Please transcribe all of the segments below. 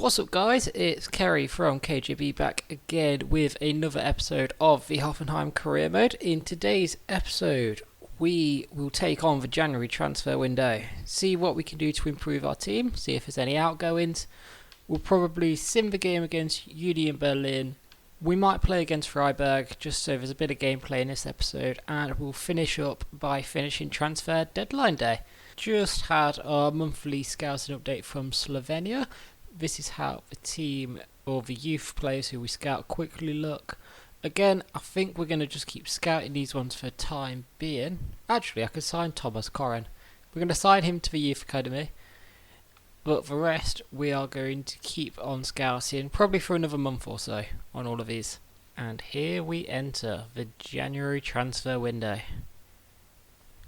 What's up guys, it's Kerry from KJB back again with another episode of the Hoffenheim career mode. In today's episode we will take on the January transfer window, see what we can do to improve our team, see if there's any outgoings. We'll probably sim the game against Union Berlin. We might play against Freiburg just so there's a bit of gameplay in this episode, and we'll finish up by finishing transfer deadline day. Just had our monthly scouting update from Slovenia. This is how the team or the youth players who we scout quickly look. Again, I think we're going to just keep scouting these ones for the time being. Actually, I could sign Thomas Koren. We're going to sign him to the youth academy. But the rest, we are going to keep on scouting, probably for another month or so on all of these. And here we enter the January transfer window.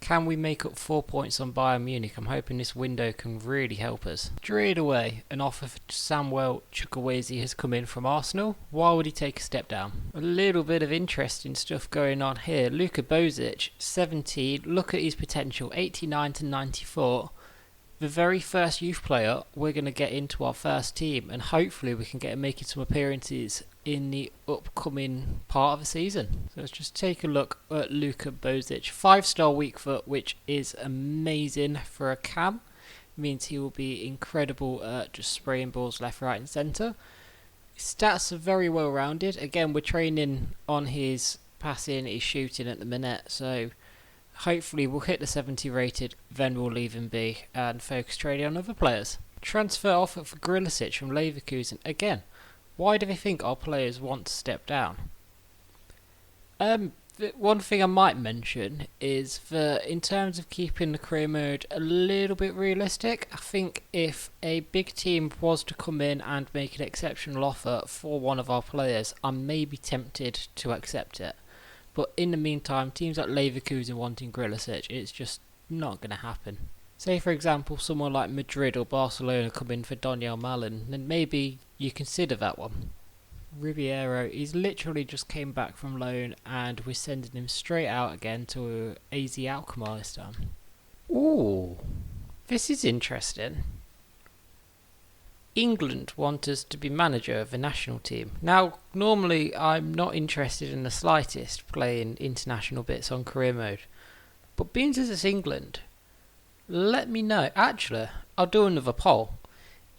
Can we make up 4 points on Bayern Munich? I'm hoping this window can really help us. Straight away, an offer for Samuel Chukwueze has come in from Arsenal. Why would he take a step down? A little bit of interesting stuff going on here. Luka Bozic, 17. Look at his potential, 89 to 94. The very first youth player we're going to get into our first team, and hopefully we can get him making some appearances in the upcoming part of the season. So let's just take a look at Luka Bozic. 5-star weak foot, which is amazing for a cam. Means he will be incredible at just spraying balls left, right and centre. His stats are very well rounded. Again, we're training on his passing, his shooting at the minute, so hopefully we'll hit the 70 rated, then we'll leave him be and focus trading on other players. Transfer offer for Grilicic from Leverkusen. Again, why do they think our players want to step down? One thing I might mention is that in terms of keeping the career mode a little bit realistic, I think if a big team was to come in and make an exceptional offer for one of our players, I may be tempted to accept it. But in the meantime, teams like Leverkusen wanting Grilicic, it's just not going to happen. Say for example, someone like Madrid or Barcelona come in for Daniel Malin, then maybe you consider that one. Ribeiro, he's literally just came back from loan and we're sending him straight out again to AZ Alkmaar this time. Ooh, this is interesting. England want us to be manager of the national team. Now, normally I'm not interested in the slightest playing international bits on career mode, but being as it's England, let me know. Actually, I'll do another poll.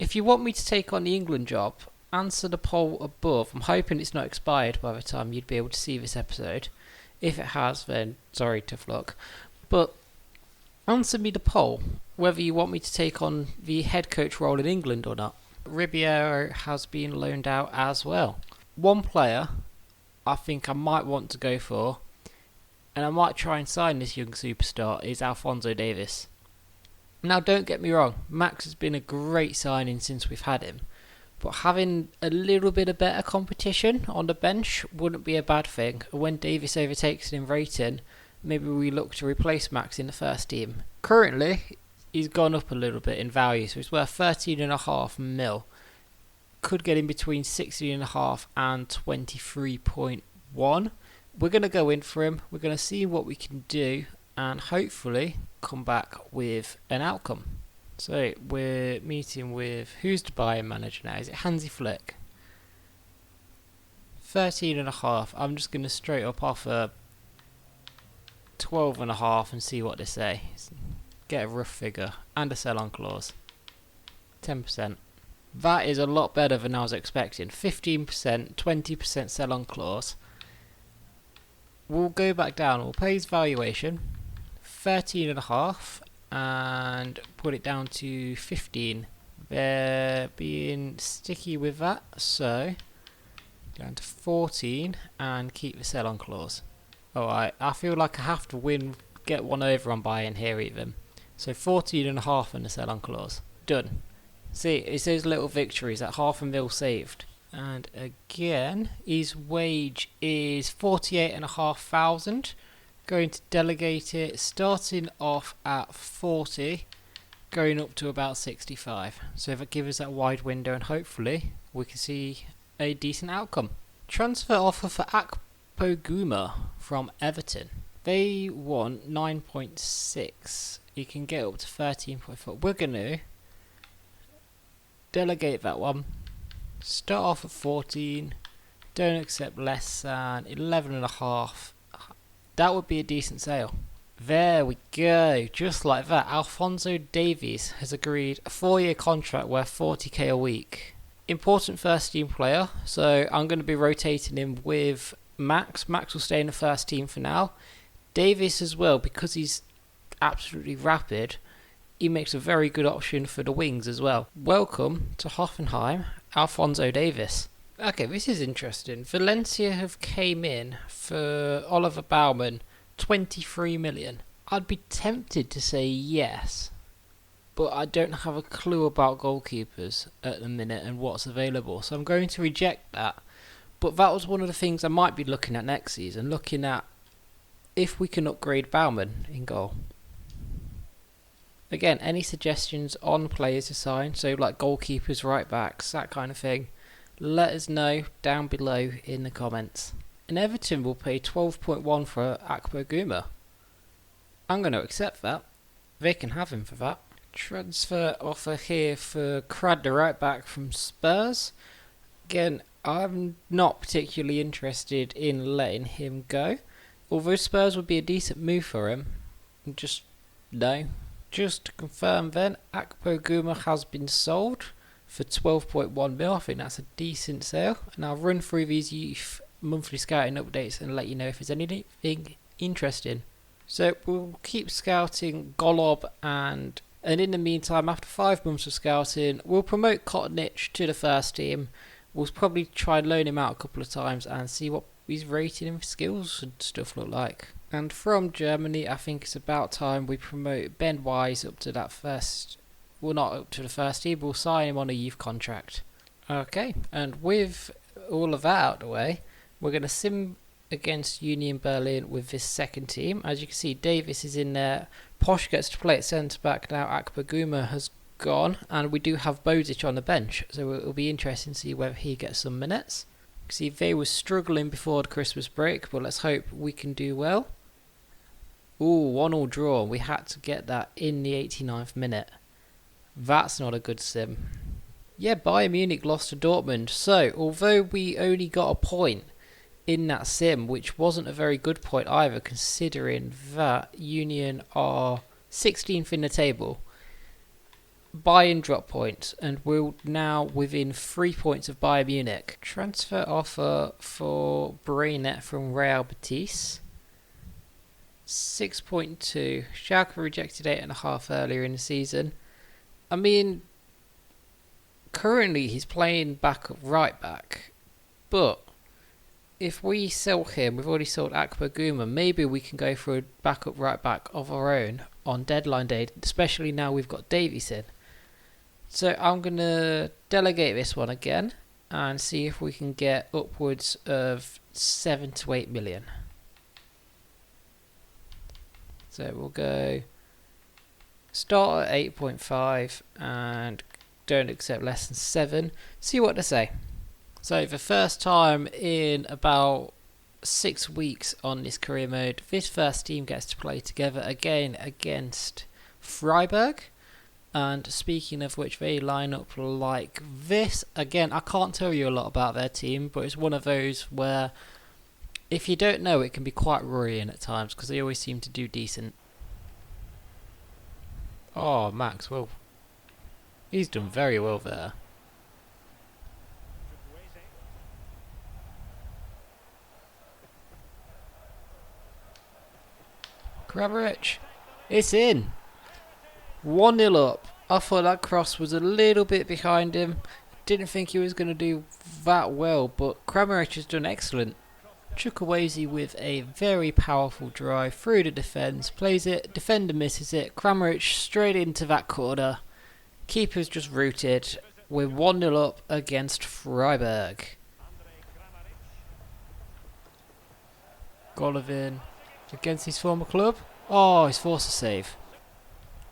If you want me to take on the England job, answer the poll above. I'm hoping it's not expired by the time you'd be able to see this episode. If it has, then sorry, tough luck. But answer me the poll whether you want me to take on the head coach role in England or not. Ribeiro has been loaned out as well. One player I think I might want to go for, and I might try and sign this young superstar, is Alphonso Davies. Now don't get me wrong, Max has been a great signing since we've had him, but having a little bit of better competition on the bench wouldn't be a bad thing. When Davies overtakes him in rating, maybe we look to replace Max in the first team. Currently, he's gone up a little bit in value, so he's worth 13.5 mil. Could get in between 16.5 and 23.1. We're going to go in for him. We're going to see what we can do and hopefully come back with an outcome. So we're meeting with, who's the Bayern manager now? Is it Hansi Flick? 13.5. I'm just going to straight up offer 12.5 and see what they say. Get a rough figure and a sell-on clause. 10%. That is a lot better than I was expecting. 15%, 20% sell-on clause. We'll go back down. We'll pay his valuation, 13.5, and put it down to 15. They're being sticky with that, so down to 14 and keep the sell-on clause. Alright, I feel like I have to get one over on Bayern here even. So 14.5 and the sell-on clause. Done. See, it's those little victories, at $500,000 saved. And again, his wage is 48,500. Going to delegate it, starting off at 40, going up to about 65. So that gives us that wide window and hopefully we can see a decent outcome. Transfer offer for Akpoguma from Everton. They want 9.6. You can get up to 13.4. We're going to delegate that one. Start off at 14. Don't accept less than 11.5. That would be a decent sale. There we go. Just like that, Alphonso Davies has agreed a 4-year contract worth 40k a week. Important first team player, so I'm going to be rotating him with Max. Max will stay in the first team for now. Davies as well, because he's absolutely rapid, he makes a very good option for the wings as well. Welcome to Hoffenheim, Alphonso Davies. Okay, this is interesting. Valencia have came in for Oliver Baumann, 23 million. I'd be tempted to say yes, but I don't have a clue about goalkeepers at the minute and what's available, so I'm going to reject that. But that was one of the things I might be looking at next season, looking at if we can upgrade Baumann in goal. Again, any suggestions on players to sign, so like goalkeepers, right backs, that kind of thing, let us know down below in the comments. And Everton will pay 12.1 for Akpo Guma. I'm going to accept that. They can have him for that. Transfer offer here for Crad, the right back from Spurs. Again, I'm not particularly interested in letting him go. Although Spurs would be a decent move for him. Just no. Just to confirm then, Akpo Guma has been sold for 12.1 mil. I think that's a decent sale. And I'll run through these youth monthly scouting updates and let you know if there's anything interesting. So we'll keep scouting Golob, and in the meantime, after 5 months of scouting, we'll promote Kottnich to the first team. We'll probably try and loan him out a couple of times and see what his rating and skills and stuff look like. And from Germany, I think it's about time we promote Ben Wise up to that first. Well, not up to the first team, we'll sign him on a youth contract. Okay, and with all of that out of the way, we're going to sim against Union Berlin with this second team. As you can see, Davis is in there. Posh gets to play at centre back now. Akpo Guma has gone, and we do have Bodic on the bench, so it'll be interesting to see whether he gets some minutes. See, they were struggling before the Christmas break, but let's hope we can do well. Ooh, 1-1 draw. We had to get that in the 89th minute. That's not a good sim. Yeah, Bayern Munich lost to Dortmund. So, although we only got a point in that sim, which wasn't a very good point either, considering that Union are 16th in the table, Bayern drop points, and we're now within 3 points of Bayern Munich. Transfer offer for Brainet from Real Betis. 6.2. Schalke rejected 8.5 earlier in the season. I mean, currently he's playing right back, but if we sell him, we've already sold Akpo Guma, maybe we can go for a backup right back of our own on deadline day, especially now we've got Davies in. So I'm going to delegate this one again and see if we can get upwards of 7 to 8 million. So we'll go start at 8.5 and don't accept less than 7. See what they say. So the first time in about 6 weeks on this career mode, this first team gets to play together again against Freiburg. And speaking of which, they line up like this. Again, I can't tell you a lot about their team, but it's one of those where if you don't know, it can be quite worrying at times because they always seem to do decent. Oh, Max, well, he's done very well there. Grabarich, it's in. 1-0 up. I thought that cross was a little bit behind him. Didn't think he was going to do that well, but Kramaric has done excellent. Chukwueze with a very powerful drive through the defence. Plays it, defender misses it. Kramaric straight into that corner. Keeper's just rooted. We're 1-0 up against Freiburg. Golovin against his former club. Oh, he's forced a save.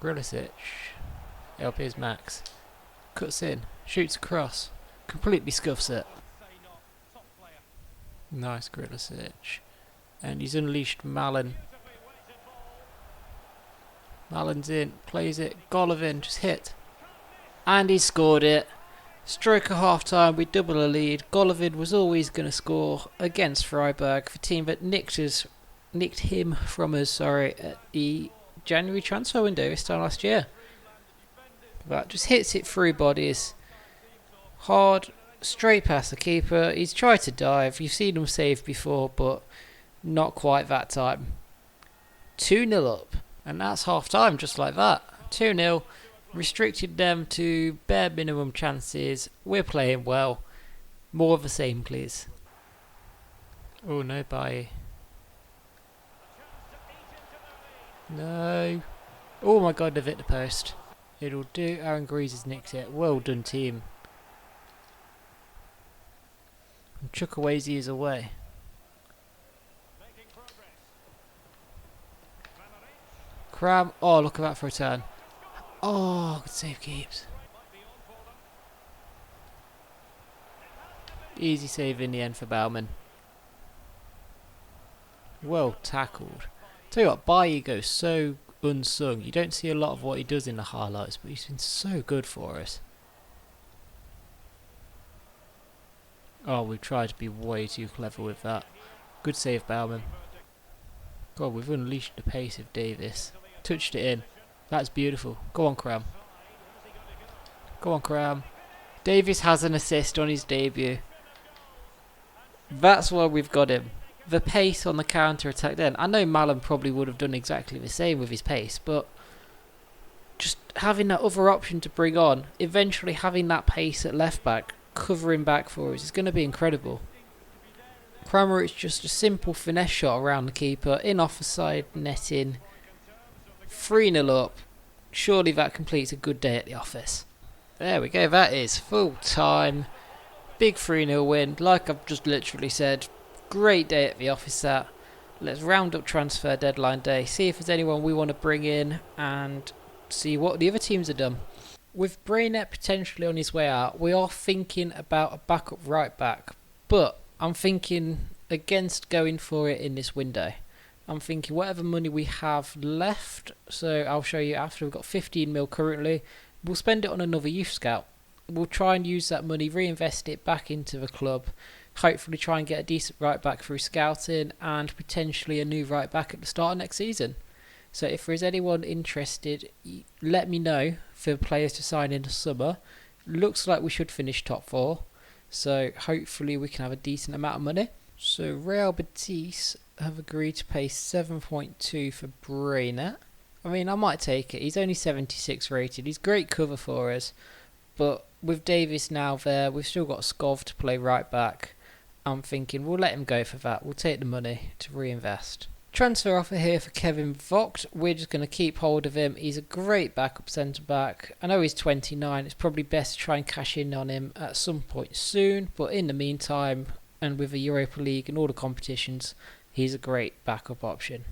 Grilisic. LP's Max. Cuts in. Shoots across. Completely scuffs it. Nice Grilisic. And he's unleashed Malin. Malin's in. Plays it. Golovin just hit. And he scored it. Stroke of half time, we double a lead. Golovin was always going to score against Freiburg, the team that nicked him from us, at the January transfer window this time last year. That just hits it through bodies. Hard, straight past the keeper. He's tried to dive. You've seen him save before, but not quite that time. 2-0 up. And that's half time, just like that. 2-0. Restricted them to bare minimum chances. We're playing well. More of the same, please. Oh, no, bye. No. Oh my god, they've hit the post. It'll do. Aaron Greaves has nicked it. Well done, team. And Chukwueze is away. Cram. Oh, look at that for a turn. Oh, good save, keeps. Easy save in the end for Baumann. Well tackled. Tell you what, Bailly goes so unsung. You don't see a lot of what he does in the highlights, but he's been so good for us. Oh, we've tried to be way too clever with that. Good save, Baumann. God, we've unleashed the pace of Davis. Touched it in. That's beautiful. Go on, Cram. Go on, Cram. Davis has an assist on his debut. That's why we've got him. The pace on the counter-attack then. I know Malum probably would have done exactly the same with his pace, but just having that other option to bring on, eventually having that pace at left-back, covering back for us, is going to be incredible. Kramer, it's just a simple finesse shot around the keeper, in off the side, netting. 3-0 up. Surely that completes a good day at the office. There we go, that is full time. Big 3-0 win, like I've just literally said. Great day at the office that. Let's round up transfer deadline day, see if there's anyone we want to bring in and see what the other teams have done. With Braynet potentially on his way out, we are thinking about a backup right back, but I'm thinking against going for it in this window. I'm thinking whatever money we have left, so I'll show you after. We've got 15 mil currently. We'll spend it on another youth scout. We'll try and use that money, reinvest it back into the club. Hopefully try and get a decent right back through scouting and potentially a new right back at the start of next season. So if there is anyone interested, let me know for players to sign in the summer. Looks like we should finish top 4. So hopefully we can have a decent amount of money. So Real Betis have agreed to pay 7.2 for Braynet. I mean, I might take it. He's only 76 rated. He's great cover for us. But with Davis now there, we've still got Skov to play right back. I'm thinking we'll let him go for that. We'll take the money to reinvest. Transfer offer here for Kevin Vogt. We're just going to keep hold of him. He's a great backup centre-back. I know he's 29. It's probably best to try and cash in on him at some point soon. But in the meantime, and with the Europa League and all the competitions, he's a great backup option.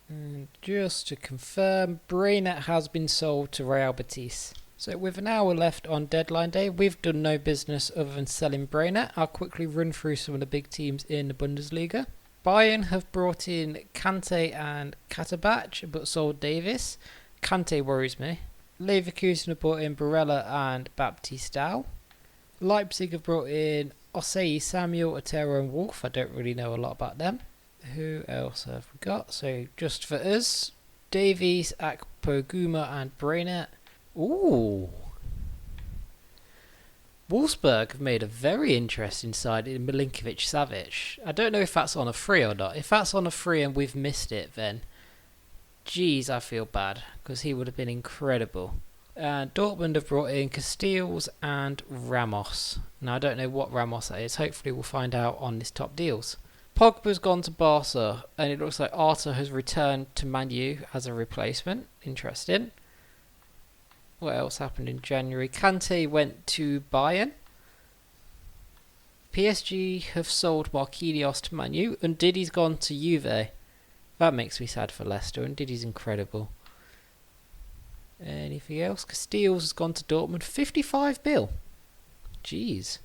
And just to confirm, Braynet has been sold to Real Betis. So with an hour left on deadline day, we've done no business other than selling Braynet. I'll quickly run through some of the big teams in the Bundesliga. Bayern have brought in Kante and Katabach, but sold Davis. Kante worries me. Leverkusen have brought in Barella and Baptistao. Leipzig have brought in Osei, Samuel, Otero and Wolf. I don't really know a lot about them. Who else have we got? So just for us, Davies, Akpoguma and Braynet. Ooh. Wolfsburg have made a very interesting side in Milinkovic-Savic. I don't know if that's on a free or not. If that's on a free and we've missed it, then geez, I feel bad, because he would have been incredible. And Dortmund have brought in Castells and Ramos. Now, I don't know what Ramos that is. Hopefully we'll find out on this top deals. Pogba's gone to Barca, and it looks like Arta has returned to Man U as a replacement. Interesting. What else happened in January? Kante went to Bayern. PSG have sold Marquinhos to Man U, and Diddy's gone to Juve. That makes me sad for Leicester, and Diddy's incredible. Anything else? Castells has gone to Dortmund. 55 mil. Jeez.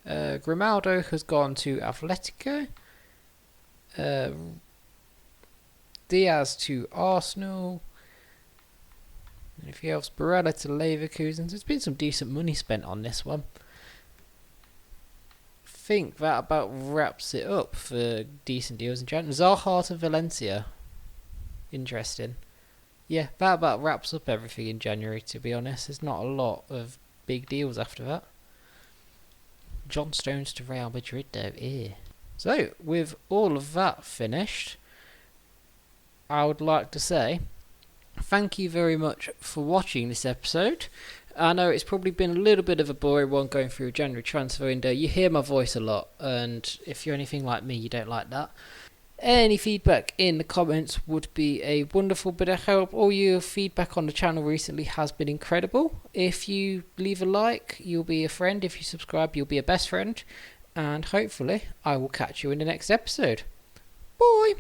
Grimaldo has gone to Atletico. Diaz to Arsenal. Anything else? Barella to Leverkusen. There's been some decent money spent on this one. I think that about wraps it up for decent deals in January. Zaha to Valencia. Interesting. Yeah, that about wraps up everything in January, to be honest. There's not a lot of big deals after that. John Stones to Real Madrid though, So, with all of that finished, I would like to say thank you very much for watching this episode. I know it's probably been a little bit of a boring one going through a January transfer window. You hear my voice a lot, and if you're anything like me, you don't like that. Any feedback in the comments would be a wonderful bit of help. All your feedback on the channel recently has been incredible. If you leave a like, you'll be a friend. If you subscribe, you'll be a best friend. And hopefully, I will catch you in the next episode. Bye!